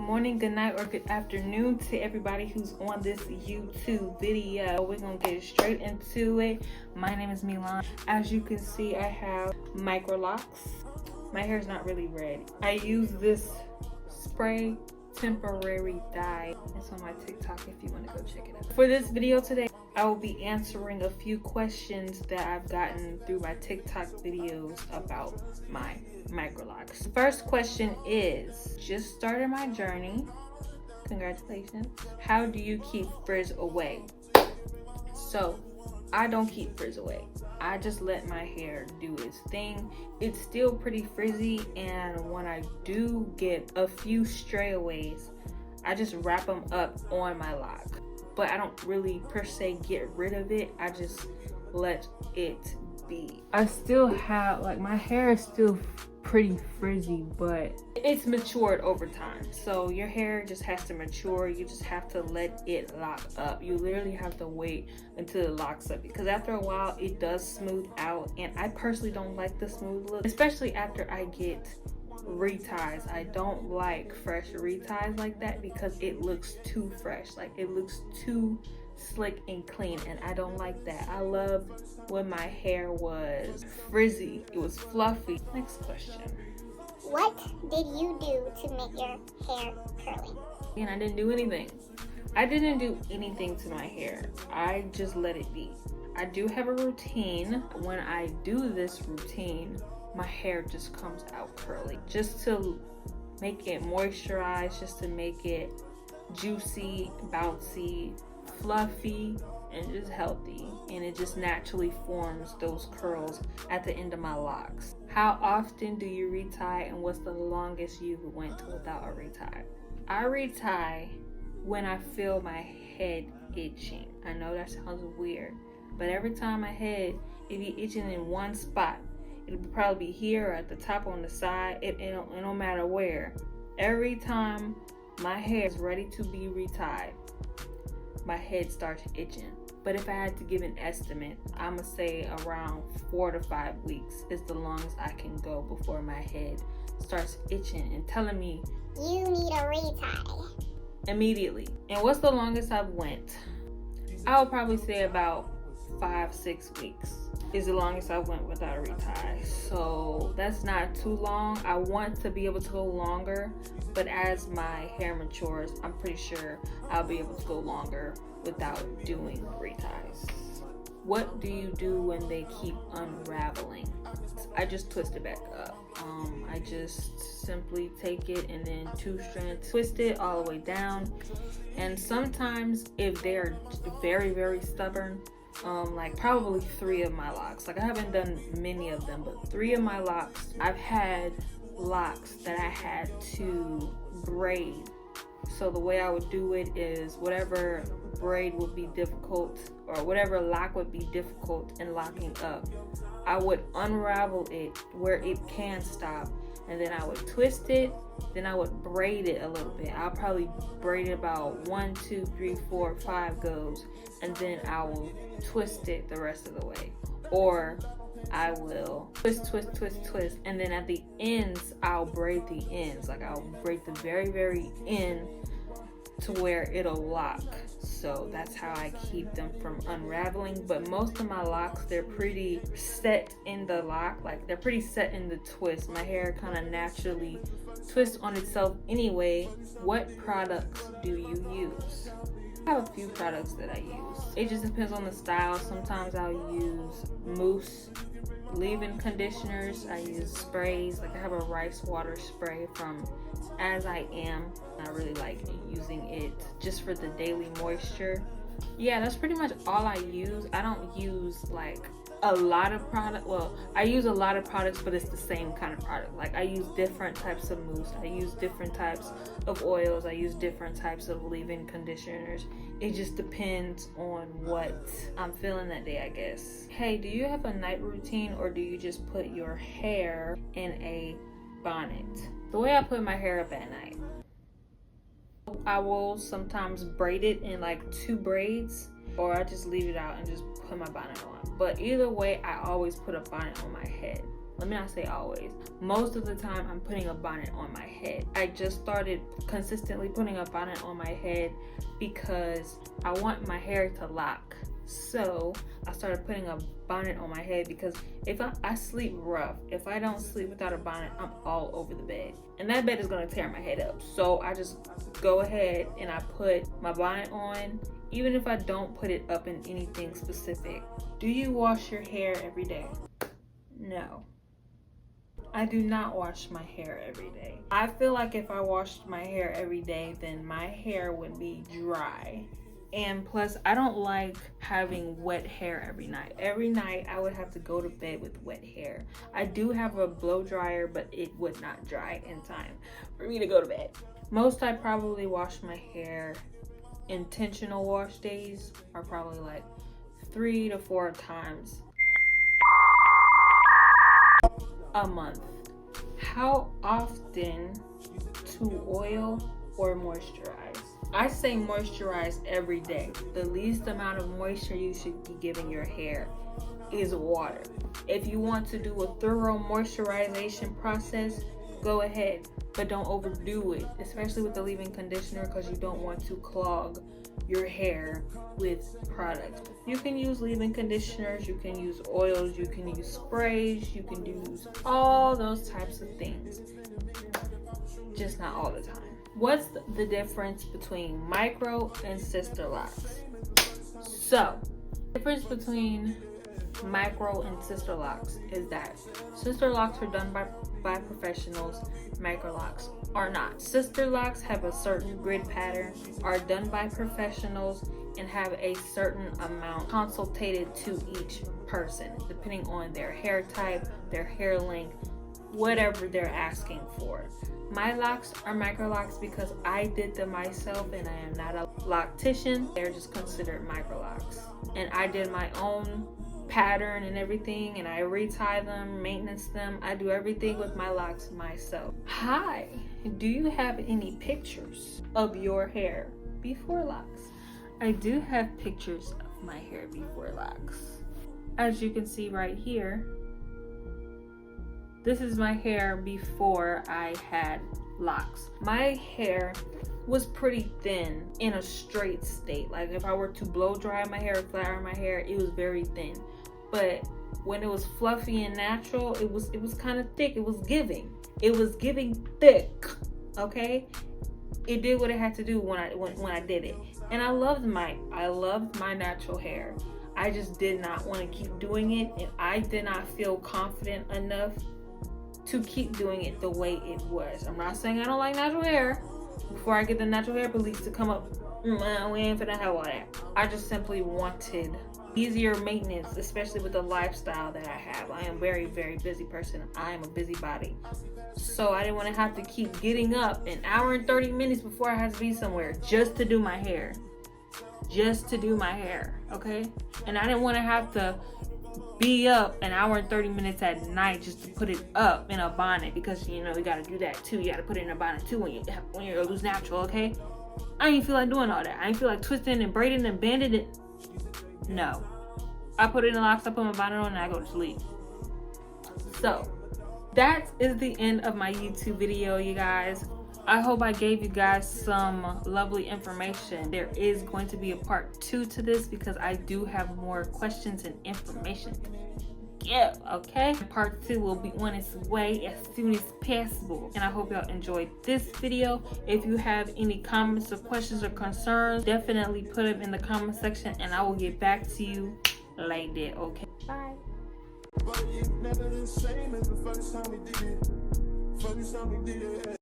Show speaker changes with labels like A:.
A: morning, good night, or good afternoon to everybody who's on this YouTube video. We're gonna get straight into it. My name is Mihnlanlocs. As you can see, I have Microlocs. My hair is not really red. I use this spray temporary dye. It's on my TikTok if you want to go check it out. For this video today, I will be answering a few questions that I've gotten through my TikTok videos about my Microlocs. First question is, just started my journey. Congratulations. How do you keep frizz away? So, I don't keep frizz away. I just let my hair do its thing. It's still pretty frizzy, and when I do get a few strayaways, I just wrap them up on my lock. But I don't really per se get rid of it. I just let it be. I still have, like, my hair is still pretty frizzy, but it's matured over time. So your hair just has to mature. You just have to let it lock up. You literally have to wait until it locks up, because after a while it does smooth out, and I personally don't like the smooth look, especially after I get reties. I don't like fresh reties like that because it looks too fresh. Like, it looks too slick and clean, and I don't like that. I love when my hair was frizzy, it was fluffy. Next question.
B: What did you do to make your hair curly?
A: And I didn't do anything. I didn't do anything to my hair. I just let it be. I do have a routine. When I do this routine, my hair just comes out curly, just to make it moisturized, just to make it juicy, bouncy, fluffy, and just healthy. And it just naturally forms those curls at the end of my locks. How often do you retie, and what's the longest you went without a retie? I retie when I feel my head itching. I know that sounds weird, but every time my head, it be itching in one spot. It'll probably be here or at the top on the side. It no matter where. Every time my hair is ready to be retied, my head starts itching. But if I had to give an estimate, I'ma say around 4 to 5 weeks is the longest I can go before my head starts itching and telling me
B: You need a retie.
A: immediately. And what's the longest I've went? I would probably say about 5-6 weeks is the longest I went without a retie. So that's not too long. I want to be able to go longer, but as my hair matures, I'm pretty sure I'll be able to go longer without doing reties. What do you do when they keep unraveling? I just twist it back up. I just simply take it and then 2-strand twist it all the way down. And sometimes if they're very, very stubborn, like probably 3 of my locks, like I haven't done many of them, but 3 of my locks, I've had locks that I had to braid. So the way I would do it is whatever braid would be difficult, or whatever lock would be difficult in locking up, I would unravel it where it can stop, and then I would twist it, then I would braid it a little bit. I'll probably braid it about 1, 2, 3, 4, 5 goes, and then I will twist it the rest of the way. Or I will twist, and then at the ends, I'll braid the ends. Like, I'll braid the very, very end to where it'll lock. So that's how I keep them from unraveling. But most of my locks, they're pretty set in the lock. Like, they're pretty set in the twist. My hair kind of naturally twists on itself anyway. What products do you use? I have a few products that I use. It just depends on the style. Sometimes I'll use mousse, leave-in conditioners. I use sprays. Like, I have a rice water spray from As I Am. I really like using it just for the daily moisture. Yeah, that's pretty much all I use. I don't use like a lot of product. Well, I use a lot of products, but it's the same kind of product. Like, I use different types of mousse. I use different types of oils. I use different types of leave-in conditioners. It just depends on what I'm feeling that day, I guess. Hey, do you have a night routine, or do you just put your hair in a bonnet? The way I put my hair up at night, I will sometimes braid it in like 2 braids, or I just leave it out and just put my bonnet on. But either way, I always put a bonnet on my head. let me not say always, most of the time I'm putting a bonnet on my head. I just started consistently putting a bonnet on my head because I want my hair to lock. So I started putting a bonnet on my head because if I sleep rough, if I don't sleep without a bonnet, I'm all over the bed. And that bed is gonna tear my head up. So I just go ahead and I put my bonnet on, even if I don't put it up in anything specific. Do you wash your hair every day? No. I do not wash my hair every day. I feel like if I washed my hair every day, then my hair would be dry. And plus, I don't like having wet hair every night. Every night, I would have to go to bed with wet hair. I do have a blow dryer, but it would not dry in time for me to go to bed. Most I probably wash my hair, intentional wash days are probably like 3 to 4 times a month. How often to oil or moisturize? I say moisturize every day. The least amount of moisture you should be giving your hair is water. If you want to do a thorough moisturization process, go ahead, but don't overdo it, especially with the leave-in conditioner, because you don't want to clog your hair with products. You can use leave-in conditioners, you can use oils, you can use sprays, you can use all those types of things, just not all the time. What's the difference between micro and sister locks? So, the difference between micro and sister locks is that sister locks are done by professionals, Microlocs are not. Sister locks have a certain grid pattern, are done by professionals, and have a certain amount consulted to each person, depending on their hair type, their hair length, whatever they're asking for. My locks are Microlocs because I did them myself and I am not a loctician. They're just considered Microlocs. And I did my own pattern and everything, and I retie them, maintenance them. I do everything with my locks myself. Hi, do you have any pictures of your hair before locks? I do have pictures of my hair before locks. As you can see right here, this is my hair before I had locks. My hair was pretty thin in a straight state. Like if I were to blow dry my hair, flat iron my hair, it was very thin. But when it was fluffy and natural, it was kind of thick. It was giving thick. Okay, it did what it had to do when I did it, and I loved my natural hair. I just did not want to keep doing it, and I did not feel confident enough to keep doing it the way it was. I'm not saying I don't like natural hair. Before I get the natural hair police to come up, we ain't finna have all that. I just simply wanted easier maintenance, especially with the lifestyle that I have. I am a very, very busy person. I am a busybody. So I didn't want to have to keep getting up an hour and 30 minutes before I had to be somewhere just to do my hair. Just to do my hair, okay? And I didn't want to have to be up an hour and 30 minutes at night just to put it up in a bonnet, because you gotta do that too. You gotta put it in a bonnet too when you're loose natural, okay? I didn't feel like doing all that. I didn't feel like twisting and braiding and banding it. No. I put it in locks, I put my bonnet on, and I go to sleep. So that is the end of my YouTube video, you guys. I hope I gave you guys some lovely information. There is going to be a part 2 to this because I do have more questions and information to give, okay? Part 2 will be on its way as soon as possible. And I hope y'all enjoyed this video. If you have any comments or questions or concerns, definitely put them in the comment section and I will get back to you like that, okay? Bye. But it's never the same as the first time we did it.